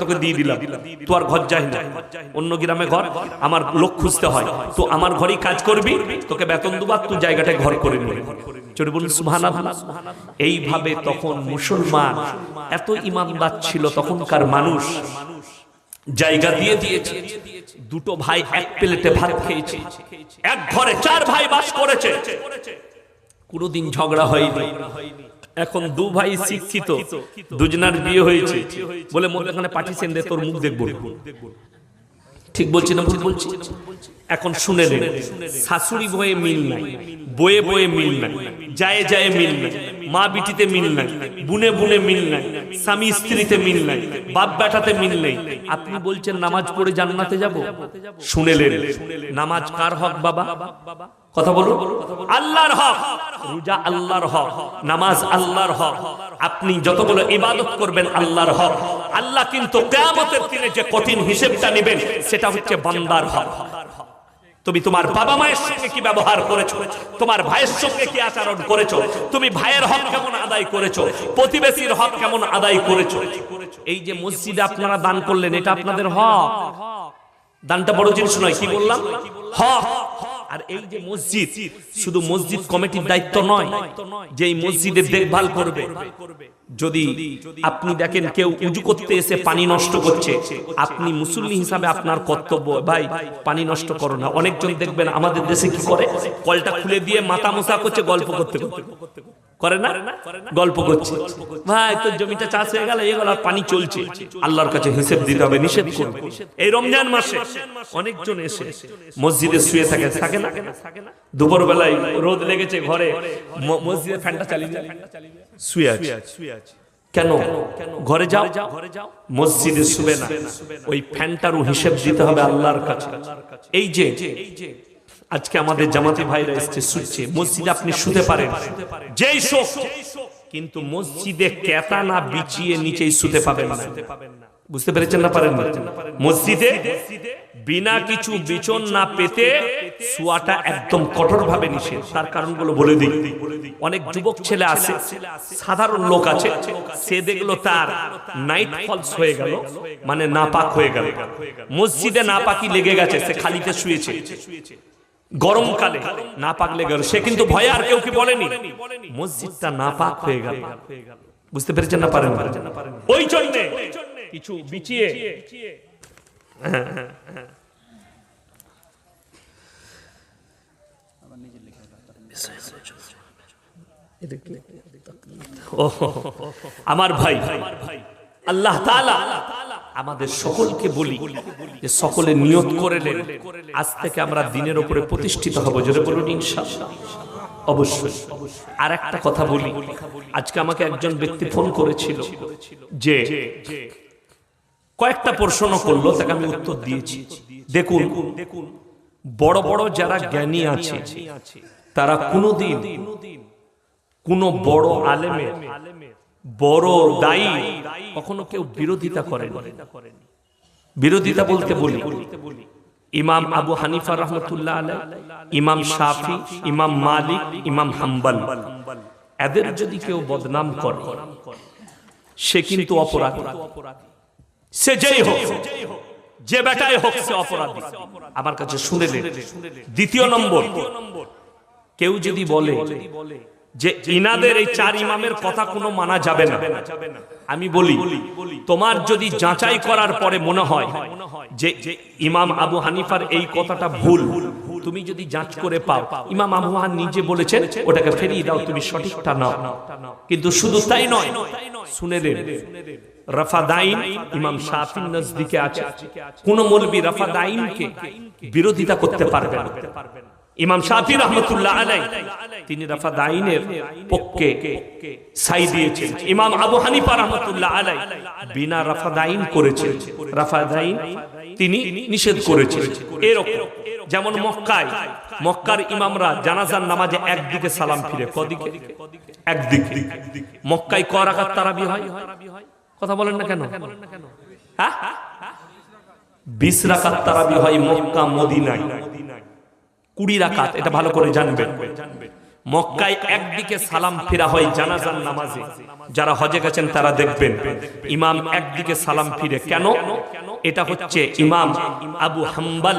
তোকে দিয়ে দিলাম, তো আর ঘর যাই না, অন্য গ্রামে ঘর, আমার লোক খুঁজতে হয়, তো আমার ঘরেই কাজ করবি, তোকে বেতন দেবো, তুই জায়গাটায় ঘর করে নিবি। চলে বলুন সুবহানাল্লাহ। এইভাবে তখন মুসলমান এত ইমানদার ছিল, তখনকার মানুষ জায়গা দিয়ে দিয়েছে। দুটো ভাই এক প্লেটে ভাত খেয়েছে, এক ঘরে 4 ভাই বাস করেছে, কোনোদিন ঝগড়া হয়নি। এখন 2 ভাই শিক্ষিত, দুজনার বিয়ে হয়েছে, বলে মধ্যখানে পাঠিয়েছেন দে তোর মুখ দেখবো। ঠিক বলছি না ভুল বলছি? এখন শুনে নেন, শাশুড়ি বয়ে মিল নাই, বয়ে বয়ে মিল নাই, যায় যায় মিল নাই, মা বিটিতে মিল নাই, বুনে বুনে মিল নাই, স্বামী স্ত্রীতে মিল নাই, বাপ বেটাতে মিল নেই। আপনি বলছেন নামাজ পড়ে জান্নাতে যাব? শুনেলেন, নামাজ কার হক বাবা? কথা বলুন। আল্লাহর হক। রোজা আল্লাহর হক, নামাজ আল্লাহর হক, আপনি যতগুলো ইবাদত করবেন আল্লাহর হক। আল্লাহ কিন্তু কিয়ামতের দিনে যে কঠিন হিসাবটা নেবেন সেটা হচ্ছে বান্দার হক। তুমি তোমার বাবা মায়ের সঙ্গে কি ব্যবহার করেছো, তোমার ভাইয়ের সঙ্গে কি আচরণ করেছো, তুমি ভাইয়ের হক কেমন আদায় করেছো, প্রতিবেশীর হক কেমন আদায় করেছো। এই যে মসজিদে আপনারা দান করলেন, এটা আপনাদের হক। দানটা বড় জিনিস নয়, কি বললাম? হক। আর এই যে মসজিদ, শুধু মসজিদ কমিটির দায়িত্ব নয় যে এই মসজিদের দেখভাল করবে। যদি আপনি দেখেন কেউ উজু করতে এসে পানি নষ্ট করছে, আপনি মুসল্লি হিসাবে আপনার কর্তব্য, ভাই পানি নষ্ট করো না। অনেকজন দেখবেন আমাদের দেশে কি করে, কলটা খুলে দিয়ে মাথা মোছা করছে, গল্প করতে করতে করে না, গল্প করছে, ভাই তোর জমিটা চাষ হয়ে গেল, এগুলো আর পানি চলছে, আল্লাহর কাছে হিসেব দিতে হবে, নিষেধ করবে। এই রমজান মাসে অনেকজন এসে মসজিদে শুয়ে থাকে, থাকে না? দুপুর বেলায় রোদ লেগেছে, ঘরে মসজিদে ফ্যানটা চালিয়ে শুয়ে আছে। কেন? ঘরে যাও, মসজিদে শুবে না, ওই ফ্যানটারও হিসেব দিতে হবে আল্লাহর কাছে। এই যে আজকে আমাদের জামাতি ভাইরা এসছে, শুচ্ছে, মসজিদে আপনি শুতে পারেন, যেই শোক, কিন্তু মসজিদে কেতা না বিছিয়ে নিচেই শুতে পাবেন না। বুঝতে পেরেছেন না? পারেন না? মসজিদে বিনা কিছু বিছন না পেতে শোয়াটা একদম কঠোর ভাবে নিষেধ। তার কারণগুলো বলে দিই। অনেক যুবক ছেলে আছে, সাধারণ লোক আছে, সে দেখলো তার নাইট ফলস হয়ে গেল, মানে নাপাক হয়ে গেল, মসজিদে নাপাকি লেগে গেছে, সে খালিতে শুয়েছে, গরমকালে নাপাক লেগে গেল, সে কিন্তু ভয়ে আর কেউ কি বলেনি, মসজিদটা নাপাক হয়ে গেল। বুঝতে পেরেছেন না? পারেন? ওই জন্য কিছু বিছিয়ে আমার ভাই, আল্লাহ তাআলা আমাদের সকলকে বলি যে সকলে নিয়ত করে নেন, আজ থেকে আমরা দ্বীনের উপরে প্রতিষ্ঠিত হব। জোরে বলুন ইনশাআল্লাহ। অবশ্যই। আর একটা কথা বলি, আজকে আমাকে একজন ব্যক্তি ফোন করেছিল যে কয়েকটা প্রশ্ন করলো, তাকে আমি উত্তর দিয়েছি। দেখুন, বড় বড় যারা জ্ঞানী আছে তারা কোনোদিন কোন বড় আলেমের, বড় দায়ী কখনো কেউ বিরোধিতা করেন। বিরোধিতা বলতে বলি, ইমাম আবু হানিফা রাহমাতুল্লাহ আলাইহি, ইমাম শাফি, ইমাম মালিক, ইমাম হাম্বল, এদের যদি কেউ বদনাম করে সে কিন্তু অপরাধী। সে যেই হোক, যে বেটাই হোক, সে অপরাধী। আমার কাছে শুনে নেন। দ্বিতীয় নম্বর, কেউ যদি বলে যে ইনাদের এই 4 ইমামের কথা কোনো মানা যাবে না, আমি বলি তোমার যদি যাচাই করার পরে মনে হয় যে ইমাম আবু হানিফার এই কথাটা ভুল, তুমি যদি যাচ করে পাও ইমাম আবু হানিফা নিজে বলেছেন, ওটাকে ফেরিয়ে দাও, তুমি সঠিকটা নাও। কিন্তু শুধু তাই নয়, শুনে নেন, রাফাদাইন ইমাম শাফির নজদিকে আছে, কোন মৌলবি রাফাদাইনকে বিরোধিতা করতে পারবে না। ইমাম শাফি রাহমাতুল্লাহ আলাইহি তিনি রাফাদাইনের পক্ষে সাই দিয়েছেন। ইমাম আবু হানিফা রাহমাতুল্লাহ আলাইহি বিনা রাফাদাইন করেছেন, রাফাদাইন তিনি নিষেধ করেছেন। এরকম যেমন মক্কার ইমামরা জানাজার নামাজে একদিকে সালাম ফিরে, কদিকে? একদিকে। মক্কায় ক রাকাত তারাবি হয়? কথা বলেন না কেন? হ্যাঁ, 20 রাকাত তারাবি হয় মক্কা মদিনায়, 20 রাকাত, এটা ভালো করে জানবেন। মক্কায় একদিকে সালাম ফিরা হয় জানাজার নামাজে, যারা হজে গেছেন তারা দেখবেন ইমাম একদিকে সালাম ফিরে। কেন? এটা হচ্ছে ইমাম আবু হাম্বল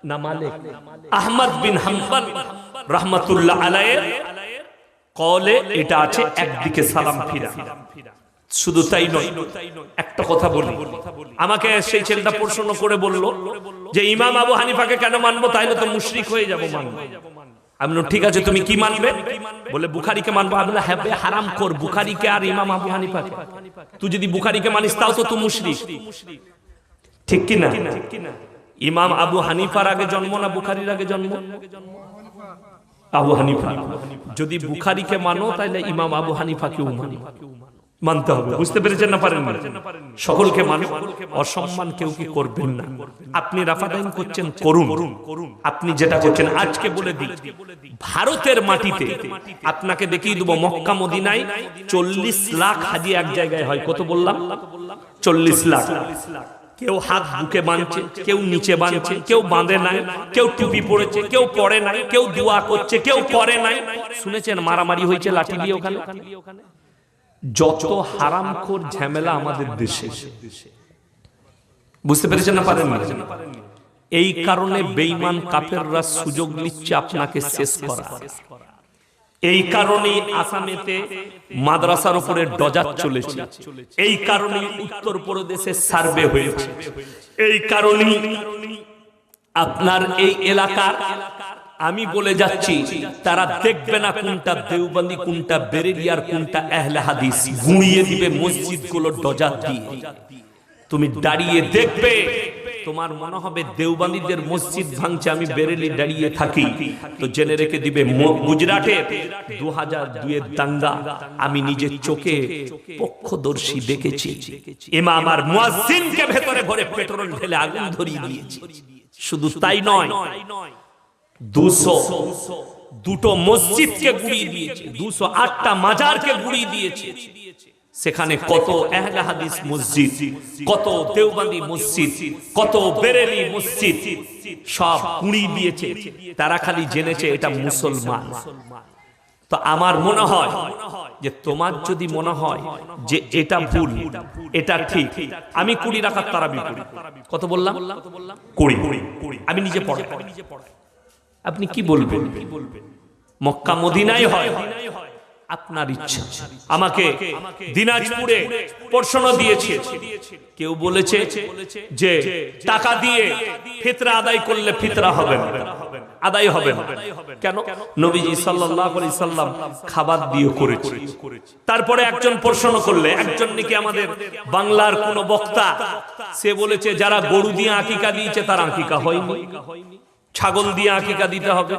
না মালিক আহমদ বিন হাম্বল রাহমাতুল্লাহ আলাইহির কওলে এটা আছে একদিকে সালাম ফিরা। শুধু তাই নয়, একটা কথা বলি, আমাকে সেই ছেলেটা প্রশ্ন করে বলল যে ইমাম আবু হানিফাকে কেন মানবো, তাইলে তো মুশরিক হয়ে যাবো মানবো। আমি বললাম ঠিক আছে, তুমি কি মানবে? বলে বুখারীকে মানবো। আমি বললাম হ্যাঁ হারাম কর বুখারীকে আর ইমাম আবু হানিফাকে। তুই যদি বুখারীকে মানিস তাও তো তুই মুশরিক, ঠিক কি না? ইমাম আবু হানিফার আগে জন্ম না বুখারীর আগে জন্ম? আবু হানিফা। যদি বুখারীকে মানো তাহলে ইমাম আবু হানিফাকেও মানতে হবে। বুঝতে পেরেছেন না? পারেন? সকলকে মানে অসম্মান কেউ কি করবেন না। আপনি রাফাদাইন করছেন, করুন। আপনি যেটা করছেন আজকে বলে দিই, ভারতের মাটিতে আপনাকে দেখিয়ে দেবো মক্কা মদিনায় 40 লাখ হাজি এক জায়গায় হয়। কত বললাম? 40 লাখ। কেউ হাত বুকে বাঁধছে, কেউ নিচে বাঁধছে, কেউ বাঁধে নাই, কেউ টুপি পড়েছে, কেউ পড়ে নাই, কেউ দোয়া করছে, কেউ করে নাই। শুনেছেন মারামারি হয়েছে লাঠি দিয়ে ওখানে? যত হারামখোর ঝামেলা আমাদের দেশে। বুঝতে পেরেছেন না? পারেন? এই কারণে বেঈমান কাফেররা সুযোগ নিচ্ছে আপনাকে শেষ করা। এই কারণে আসামেতে মাদ্রাসার উপরে ডজার চলেছে, এই কারণে উত্তরপ্রদেশে সার্ভে হয়েছে, এই কারণে আপনার এই এলাকার আমি বলে যাচ্ছি তারা দেখবে না কোনটা দেওবন্দি, কোনটা বেরেলি আর কোনটা আহলে হাদিস, গুঁড়িয়ে দিবে মসজিদগুলো ডজার দিয়ে। তুমি দাঁড়িয়ে দেখবে, তোমার মনে হবে দেওবন্দীদের মসজিদ ভাঙছে, আমি বেরেলি দাঁড়িয়ে থাকি। তো জেনে রেখে দিবে গুজরাটে 2002 এর দাঙ্গা আমি নিজের চোখে প্রত্যক্ষদর্শী দেখেছি। ইমাম আর মুয়াজ্জিনকে ভেতরে ভরে পেট্রোল ঢেলে আগুন ধরিয়ে দিয়েছে। শুধু তাই নয়, 202টো মসজিদকে গুঁড়িয়ে দিয়েছে, 208টা মাজারকে গুঁড়িয়ে দিয়েছে। সেখানে কত আহলে হাদিস মসজিদ, কত দেওবন্দি মসজিদ, কত বেরেলি মসজিদ সব গুঁড়িয়ে দিয়েছে। তারা খালি জেনেছে এটা মুসলমান। তো আমার মনে হয় যে তোমার যদি মনে হয় যে এটা ভুল এটা ঠিক, আমি 20 রাকাত তারাবি পড়ি। কত বললাম? 20। আমি নিজে পড়াই। আপনি কি বলবেন? মক্কা মদিনায় হয়, আপনার ইচ্ছা। আমাকে দিনাজপুরে প্রশ্ন দিয়েছে, কেউ বলেছে যে টাকা দিয়ে ফিতরা আদায় করলে ফিতরা হবে না, আদায় হবে না। কেন? নবীজি সাল্লাল্লাহু আলাইহি সাল্লাম খাবার দিয়ে করেছে। তারপরে একজন প্রশ্ন করলে, একজন নাকি আমাদের বাংলার কোন বক্তা, সে বলেছে যারা গরু দিয়ে আকিকা দিয়েছে তার আকিকা হয়নি, ছাগল দিয়ে আকিকা দিতে হবে।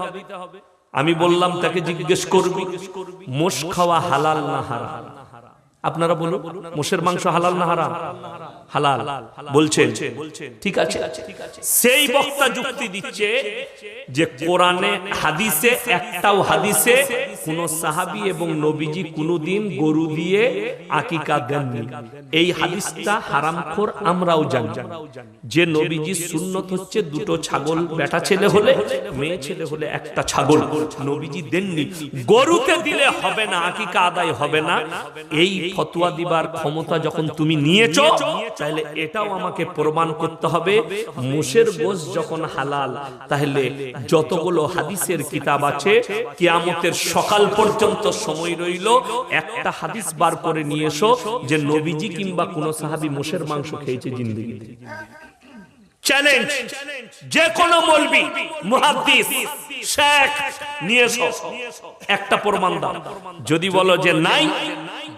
আমি বললাম তাকে জিজ্ঞেস করবি মোষ খাওয়া হালাল না হারাম? আপনারা বলুন, মোষের মাংস হালাল না হারাম? হালাল বলছেন, ঠিক আছে। সেই বক্তা যুক্তি দিচ্ছে যে কোরআনে হাদিসে একটাও হাদিসে কোন সাহাবী এবং নবীজি কোনদিন গরু দিয়ে আকিকা দেননি। এই হাদিসটা হারামখোর আমরাও জানি যে নবীজির সুন্নত হচ্ছে 2টো ছাগল, বেটা ছেলে হলে, মেয়ে ছেলে হলে 1টা ছাগল। নবীজি দেননি, গরুতে দিলে হবে না, আকিকা আদায় হবে না। এই ফতোয়া দিবার ক্ষমতা যখন তুমি নিয়েছো, তাহলে এটাও আমাকে প্রমাণ করতে হবে মোষের গোশত যখন হালাল, তাহলে যতগুলো হাদিসের কিতাব আছে কিয়ামতের সকাল পর্যন্ত সময় রইল, একটা হাদিস বার করে নিয়ে এসো যে নবীজি কিংবা কোন সাহাবী মোষের মাংস খেয়েছে জিন্দেগিতে। চ্যালেঞ্জ, যে কোনো মৌলবি, মুহাদ্দিস, শেখ নিয়ে এসো, একটা প্রমাণ দাও। যদি বলো যে নাই,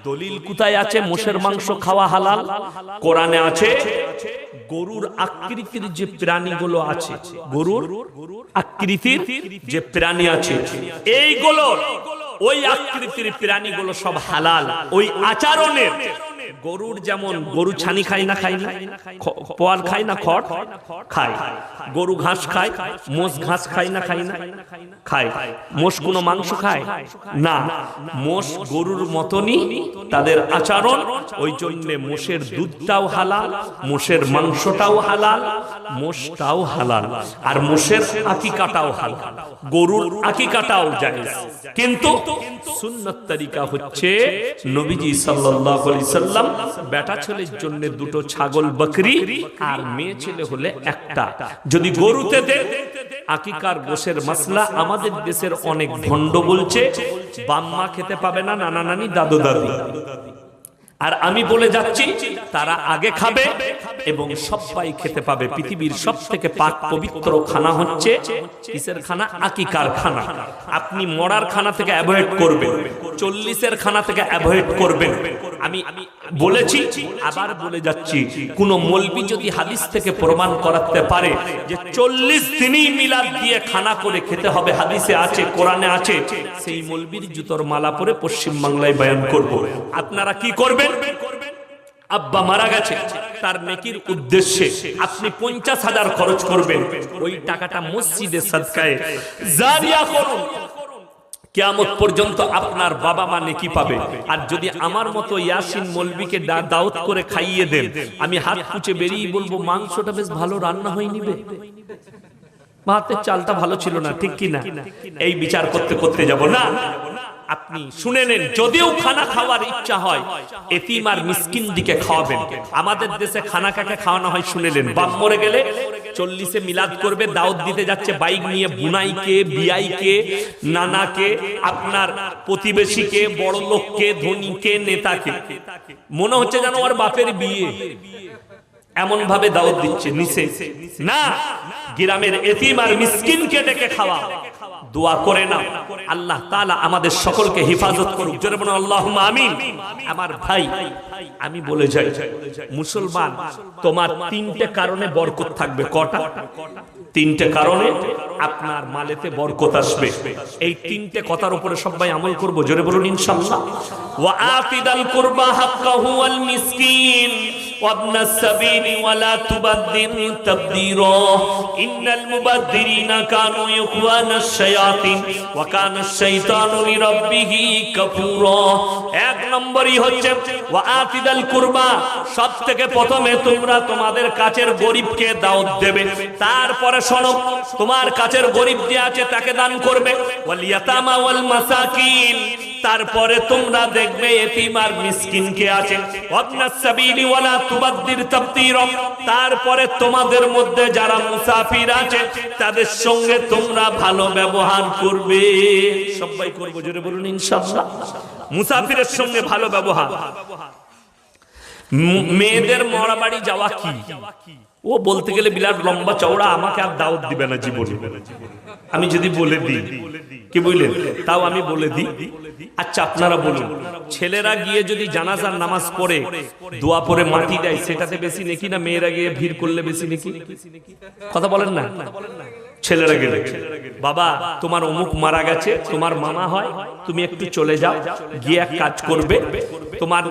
দলিল কোথায় আছে মোষের মাংস খাওয়া হালাল? কোরআনে আছে। গরুর আকৃতির যে প্রাণীগুলো আছে, গরুর আকৃতির যে প্রাণী আছে, এইগুলো ওই আকৃতির প্রাণীগুলো সব হালাল। ওই আচরণের গরুর যেমন গরু ছানি খায় না, খায় না, পোয়াল খায় না, খড় খায়। গরু ঘাস খায়, মোষ ঘাস খায় না, খায় না, খায়। মোষ কোনো মাংস খায় না। মোষ গরুর মতনই তাদের আচরণ। ওই জন্য মোষের দুধটাও হালাল, মোষের মাংসটাও হালাল, মোষটাও হালাল, আর মোষের আকিকাটাও হালাল, গরুর আকিকাটাও জায়েজ। কিন্তু সুন্নাত তরিকা হচ্ছে নবীজি সাল্লাল্লাহু আলাইহি সাল্লাম বেটা ছেলের জন্য দুটো ছাগল বকরি, আর মেয়ে ছেলে হলে একটা। যদি গরুতে দেন আকিকার গোশের মাসলা আমাদের দেশের অনেক ভণ্ড বলছে বাম্মা খেতে পাবে না, নানা নানি দাদু দাদি। আর আমি বলে যাচ্ছি তারা আগে খাবে এবং সবাই খেতে পাবে। পৃথিবীর সবথেকে পাক পবিত্র খানা হচ্ছে কিসের খানা? আকিকার খানা। আপনি মরার খানা থেকে অ্যাভয়েড করবেন, 40-এর খানা থেকে অ্যাভয়েড করবেন। আমি বলেছি, আবার বলে যাচ্ছি, কোন মৌলবি যদি হাদিস থেকে প্রমাণ করাতে পারে যে 40 দিনই মিলাদ দিয়ে খানা করে খেতে হবে, হাদিসে আছে, কোরআনে আছে, সেই মৌলবির জুতোর মালা পরে পশ্চিম বাংলায় বয়ান করব। আপনারা কি করবেন? আব্বা মারা গেছে, তার নেকির উদ্দেশ্যে আপনি 50,000 খরচ করবেন। ওই টাকাটা মসজিদে সাদকায়ে জারিয়া করুন, কিয়ামত পর্যন্ত আপনার বাবা মা নেকি পাবে। আর যদি আমার মতো ইয়াসিন মৌলবীকে দাওয়াত করে খাইয়ে দেন, আমি হাত পুচে বেরিয়ে বলবো মাংসটা বেশ ভালো রান্না হয়নি বে, ভাতের চালটা ভালো ছিল না, ঠিক কি না? এই বিচার করতে করতে যাব না। আপনি শুনে নেন, যদিও খানা খাওয়ার ইচ্ছা হয় এতিম আর মিসকিন দিকে খাওয়াবেন। আমাদের দেশে খানা কাকে খাওয়ানো হয় শুনে নেন। বাপ মরে গেলে 40-এ মিলাদ করবে, দাওয়াত দিতে যাচ্ছে বাইক নিয়ে, বুনাইকে, বিআইকে, নানাকে, আপনার প্রতিবেশীকে, বড় লোককে, ধনীকে, নেতাকে। মনে হচ্ছে যেন ওর বাপের বিয়ে, এমন ভাবে দাওয়াত দিচ্ছে। নিচে না, গ্রামের এতিম আর মিসকিনকে ডেকে খাওয়া। দোয়া করে না আল্লাহ তাআলা আমাদের সকলকে হেফাজত করুক। জোরে বলুন আল্লাহুম্মা আমিন। আমার ভাই, আমি বলে যাই, মুসলমান তোমার 3টে কারণে বরকত থাকবে। কটা? 3টে কারণে আপনার মালেতে বরকত আসবে। এই 3টে কথার উপরে সবাই আমল করব। জোরে বলুন ইনশাআল্লাহ। ওয়া আতিদাল কুরবা হাক্কাহু ওয়াল মিসকিন ওয়াবনাস সাবিলি ওয়ালা তুবাদদির তাবদীরা ইন্নাল মুবাদদিরিনা কানু ইখওয়ানাশ শায়াতিন ওয়া কানাশ শাইতানু লিরাব্বিহি কাফুরা। 1 নম্বরই হচ্ছে ওয়া আতিদাল কুরবা। সবথেকে প্রথমে তোমরা তোমাদের কাছের গরিবকে দাওয়াত দেবে। তারপরে শোনো, তোমার কাছের গরিব যে আছে তাকে দান করবে। ওয়াল ইয়াতামা ওয়াল মাসাকিন। তারপরে তোমরা দেখবে এতিম আর মিসকিন কে আছে। ওয়াবনাস সাবিলি ওয়ালা তুবাদদির তাবদীরা। তারপরে তোমাদের মধ্যে যারা মুসাফির আছে তাদের সঙ্গে তোমরা ভালো ব্যবহার করবে। সবাই করব, জোরে বলুন ইনশাআল্লাহ। মুসাফিরের সঙ্গে ভালো ব্যবহার। মেয়েদের মরা বাড়ি যাওয়া কি? ও বলতে গেলে বিরাট লম্বা চওড়া, আমাকে আর দাওয়াত দিবে না জীবনে। আমি যদি বলে দিই, কি বুঝলেন? তাও আমি বলে দিই। আচ্ছা আপনারা বলুন, ছেলেরা গিয়ে যদি জানাজার নামাজ পড়ে দোয়া পড়ে মাটি দেয়, সেটাতে বেশি নেকি না মেয়েরা গিয়ে ভিড় করলে বেশি নেকি? কথা বলেন না। ছেলেরা গেলে, বাবা তোমার অমুক মারা গেছে, তোমার মামা হয়, তুমি একটু চলে যাও, গিয়ে এক কাজ করবে, তোমার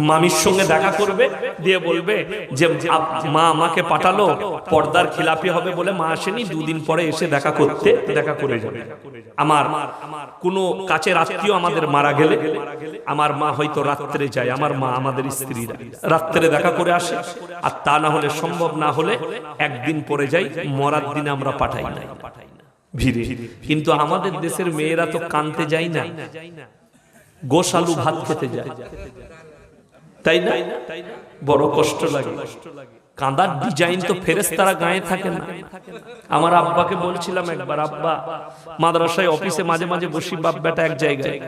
মামির সঙ্গে দেখা করবে, দিয়ে বলবে যে মা আমাকে পাঠালো, পর্দার খিলাপি হবে বলে মা আসেনি, 2 দিন পরে এসে দেখা করতে, দেখা করে যাবে। আমার কোনো কাছের আত্মীয় আমাদের মারা গেলে আমার মা হয়তো রাত্রে যায়, আমার মা আমাদের স্ত্রীরা রাত্রে দেখা করে আসে। আর তা না হলে, সম্ভব না হলে 1 দিন পরে যাই, মরার দিনে আমরা পাঠাই না ভিড়ে। কিন্তু আমাদের দেশের মেয়েরা তো কানতে যায় না, গোশ আলু ভাত খেতে যায়, তাই না? বড় কষ্ট লাগে। কাঁদার ডিজাইন তো ফেরেশতারা গায়ে থাকে না। আমার আব্বাকে বলছিলাম একবার, আব্বা মাদ্রাসায় অফিসে মাঝে মাঝে বসি, বাপ বেটা এক জায়গায়,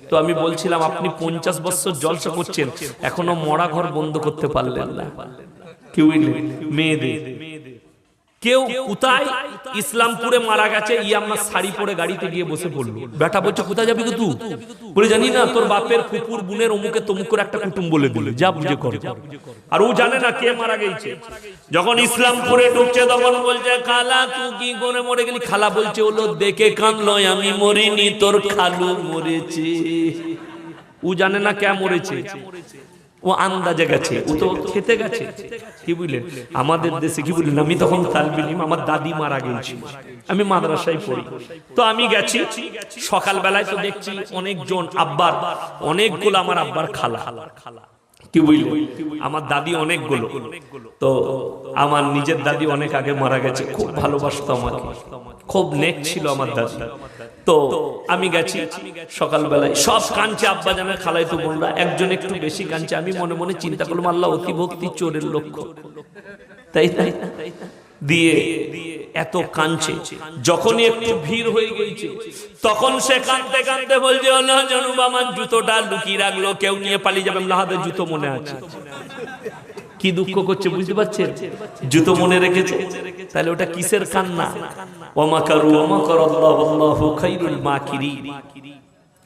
তো আমি বলছিলাম আপনি 50 বছর জলসা করছেন, এখনো মরা ঘর বন্ধ করতে পারলেন না। কেউ মেয়েদের, কেউ কোথায় ইসলামপুরে মারা গেছে, ইয়াম্মা শাড়ি পরে গাড়িতে গিয়ে বসে পড়লো। বেটা বলছে কোথায় যাবি গো তুই? বলে জানি না, তোর বাপের ফুপুর বোনের অমুকে তমুক করে একটা কুটুম বলে দিল, যা বুঝে কর। আর ও জানে না কে মারা গেছে। যখন ইসলামপুরে ঢুকছে তখন বলছে খালা তুই কি করে মরে গেলি? খালা বলছে ওলো দেখে কানলো, আমি মরিনি, তোর খালু মরেছে। ও জানে না কে মরেছে। ও আন্দাজে গেছে, ও তো খেতে গেছে। কি বুঝলেন, আমাদের দেশে কি বুঝলেন, আমি তখন তালবে ইলম, আমার দাদি মারা গেছে, আমি মাদ্রাসায় পড়ি, তো আমি গেছি সকালবেলায়, তো দেখছি অনেকজন আব্বার, অনেকগুলো আমার আব্বার খালা, কি বুঝলেন, আমার দাদি অনেকগুলো, তো আমার নিজের দাদি অনেক আগে মারা গেছে, খুব ভালোবাসতো আমাকে, খুব নেক ছিল আমার দাদি। তো আমি গেছি সকালবেলায়, সব কাঁদছে, আব্বা জানের খালাই তো বোনরা, একজন একটু বেশি কাঁদছে। আমি মনে মনে চিন্তা করলাম, আল্লাহ অতি ভক্তি চোরের লক্ষ্য, তাই তাই দিয়ে এত কাঁদছে। যখনই একটু ভিড় হয়ে গেছে, তখন সে কাঁদতে কাঁদতে বলছে, আল্লাহ জানুব আমার জুতোটা লুকিয়ে রাখলো, কেউ নিয়ে পালিয়ে যাবে না, হাতে জুতো মনে আছে। কি দুঃখ করছে বুঝতে পারছেন, জুতো মনে রেখেছে, তাহলে ওটা কিসের কান্না? ওয়ামাকারু ওয়ামাকারাল্লাহু ওয়াল্লাহু খায়রুল মাকিরিন।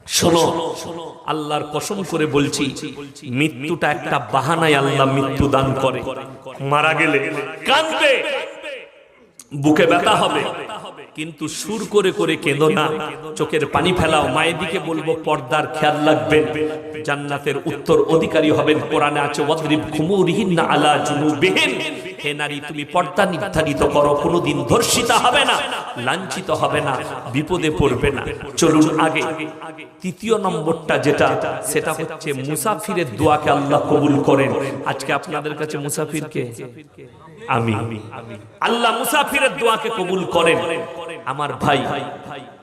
শোনো, আল্লাহর কসম করে বলছি, মৃত্যুটা একটা বাহানায় আল্লাহ মৃত্যু দান করে। মারা গেলে কাঁদবে, বুকে ব্যথা হবে, কিন্তু সুর করে করে কেঁদো না, চোখের পানি ফেলাও, মায়ের দিকে বলবো পর্দার খেয়াল রাখবেন, জান্নাতের উত্তর অধিকারী হবেন। কোরআনে আছে ওয়াদরিব খুমুরিহিন্না আলা জুনুবিহিন, হে নারী তুমি পর্দা নির্ধারিত করো, কোনোদিন ধর্ষিতা হবে না, লাঞ্ছিত হবে না, বিপদে পড়বে না। চলুন আগে তৃতীয় নম্বরটা যেটা, সেটা হচ্ছে মুসাফিরের দোয়াকে আল্লাহ কবুল করেন। আজকে আপনাদের কাছে মুসাফিরকে আমি, আল্লাহ মুসাফিরের দোয়াকে কবুল করেন। আমার ভাই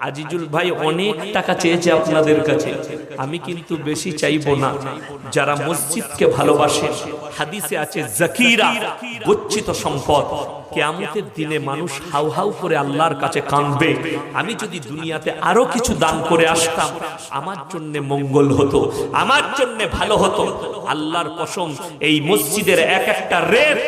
আজিজুল ভাই অনেক টাকা চেয়েছে আপনাদের কাছে, আমি কিন্তু বেশি চাইবো না। যারা মসজিদকে ভালোবাসে, হাদিসে আছে জাকিরা গচ্ছিত সম্পদ, কিয়ামতের দিনে মানুষ হাউ হাউ করে আল্লাহর কাছে কাঁদবে, আমি যদি দুনিয়াতে আরো কিছু দান করে আসতাম, আমার জন্য মঙ্গল হতো, আমার জন্য ভালো হতো। আল্লাহর কসম, এই মসজিদের এক একটা রেত,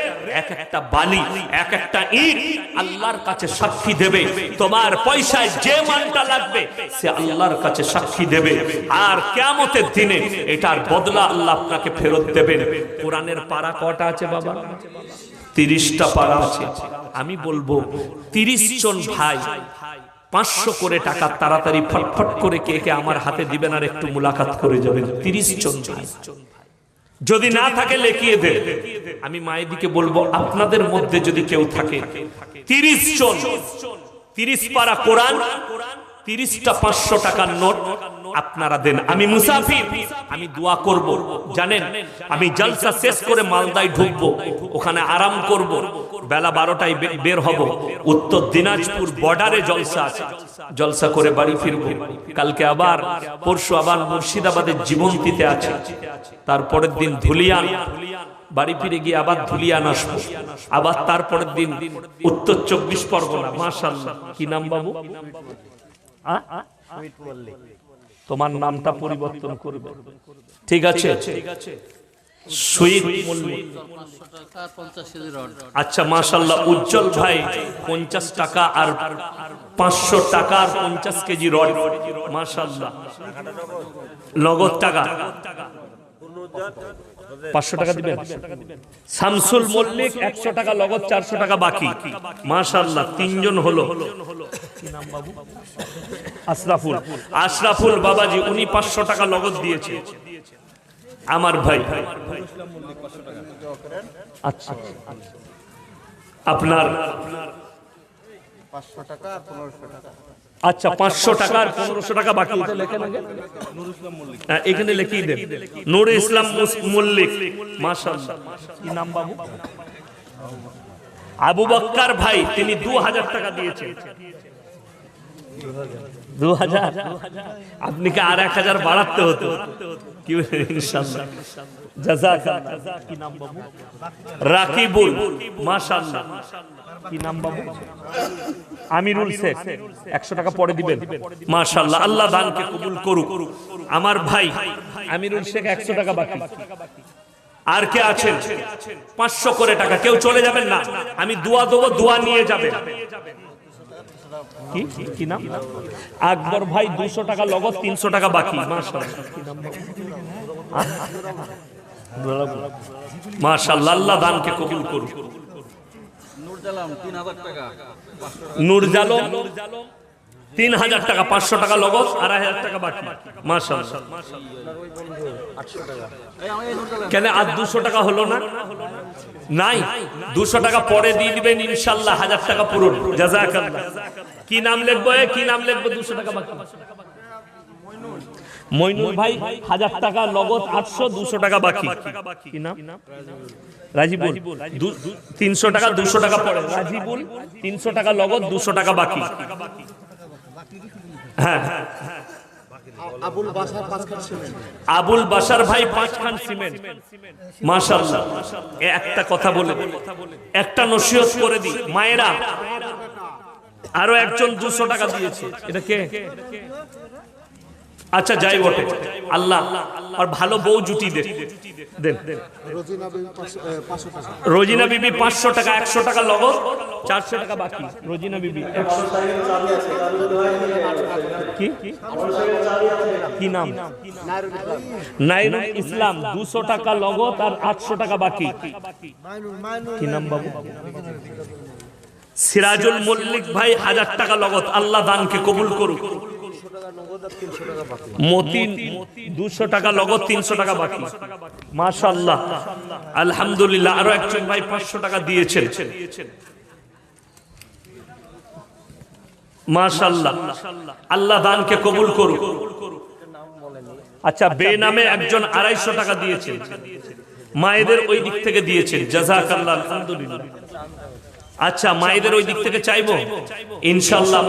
এক একটা বালি, এক একটা ইট আল্লাহর কাছে সাক্ষী দেবে। তোমার পয়সায় যে মানটা লাগবে সে আল্লাহর কাছে সাক্ষী দেবে, আর কিয়ামতের দিনে এটার বদলা আল্লাহ আপনাকে ফেরত দেবেন। কোরআনের পারা কটা আছে বাবা? 30টা পারা আছে। আমি বলবো 30 জন ভাই 500 করে টাকা তাড়াতাড়ি ফটফট করে কে কে আমার হাতে দিবেন, আর একটু মুলাকাত করে যাবেন। 30 জন ভাই, যদি না থাকে লিখিয়ে দেন। আমি মায়ের দিকে বলবো, আপনাদের মধ্যে যদি কেউ থাকে 30 জন, 30 পারা কোরআন, 30টা 500 টাকার নোট আপনারা দেন। আমি মুসাফির, আমি দোয়া করব। জানেন, আমি জলসা শেষ করে মালদায় ঢুকবো, ওখানে আরাম করব, বেলা 12টায় বের হব। উত্তর দিনাজপুর বর্ডারে জলসা আছে, জলসা করে বাড়ি ফিরবো। কালকে আবার, পরশু আবার মুর্শিদাবাদের জীবন্তীতে আছে, তারপরের দিন ধুলিয়ান, বাড়ি ফিরে গিয়ে আবার ধুলিয়ান আসবো, আবার তারপরের দিন উত্তর 24 পরগনা। মাশাআল্লাহ, কি নাম বাবু? তোমার নামটা পরিবর্তন করবে, ঠিক আছে? সুইট মল্লিক, আচ্ছা মাশাআল্লাহ। উজ্জ্বল ভাই 50 টাকা আর 500 টাকা আর 50 কেজি রড, মাশাআল্লাহ। নগদ টাকা 500 টাকা দিবেন। শামসুল মল্লিক 100 টাকা নগদ, 400 টাকা বাকি, মাশাআল্লাহ। 3 জন হলো। কি নাম বাবু? আশরাফুল, আশরাফুল বাবাজি, উনি 500 টাকা নগদ দিয়েছে আমার ভাই। আচ্ছা, আপনার 500 টাকা আর 1500 টাকা, আচ্ছা 500 টাকা আর 1500 টাকা বাকি, এটা লেখেন আগে। এখানে লিখিয়ে দেন, নূর ইসলাম মল্লিক, মাশাআল্লাহ। কি নাম বাবু? আবু বক্কর ভাই, তিনি 2000 টাকা দিয়েছেন। 2000, আপনি কি আর 1000 বাড়াতে হতো? কি ইনশাআল্লাহ, জাযাকাল্লাহ। কি নাম বাবু? রাকিবুল, মাশাআল্লাহ। কি নাম বাবু? আমিরুল শেখ, 100 টাকা পরে দিবেন, মাশাআল্লাহ। আল্লাহ দানকে কবুল করুক। আমার ভাই আমিরুল শেখ 100 টাকা বাকি। আর কে আছেন? 500 করে টাকা। কেউ চলে যাবেন না, আমি দোয়া দেবো, দোয়া নিয়ে যাবেন। কি নাম? আকবর ভাই 200 টাকা নগদ, 300 টাকা বাকি, মাশাআল্লাহ। কি নাম? মাশাআল্লাহ, আল্লাহ দানকে কবুল করুন। নূরজালম 3000 টাকা, 500 টাকা লগত, 2500 টাকা বাকি। মাশাআল্লাহ। কেন আর 200 টাকা হলো না? নাই, 200 টাকা পরে দিয়ে দিবেন ইনশাআল্লাহ, 1000 টাকা পূরণ। জাযাকাল্লাহ। কি নাম লিখবো? কি নাম লিখবো? 200 টাকা বাকি। মইনুল ভাই, 1000 টাকা লগত, 800, 200 টাকা বাকি। কি নাম? রাজিবুল। 300 টাকা, 200 টাকা পরে। রাজিবুল, 300 টাকা লগত, 200 টাকা বাকি। হ্যাঁ, আবুল বাসার 5 খান সিমেন্ট। আবুল বাসার ভাই 5 খান সিমেন্ট। মাশাআল্লাহ। একটা কথা বলে, একটা নসিহত করে দিই, মায়েরা, আরো একজন 200 টাকা দিয়েছে। এটা কে? আচ্ছা যাই বটে, আল্লাহ আর ভালো বউ জুটি দেন। রোজিনা বিবি 500 টাকা। রোজিনা বিবি 500 টাকা, 100 টাকা লগত, 400 টাকা বাকি। রোজিনা বিবি কি কি নাম? নাইরুল ইসলাম, 200 টাকা লগত আর 800 টাকা বাকি। কি নাম বাবু? সিরাজুল মল্লিক ভাই, 1000 টাকা লগত। আল্লাহ দানকে কবুল করুক। মতিন, 200 টাকা লগত, 300 টাকা বাকি। মাশাআল্লাহ, আলহামদুলিল্লাহ। আরো একজন ভাই 500 টাকা দিয়েছেন। মাশাআল্লাহ, আল্লাহ দানকে কবুল করুক। আচ্ছা, বে নামে একজন 250 টাকা দিয়েছেন, মায়েদের ওই দিক থেকে দিয়েছেন। জাযাকাল্লাহ, আলহামদুলিল্লাহ। আচ্ছা, মায়েদের ওই দিক থেকে চাইবো ইনশাআল্লাহ।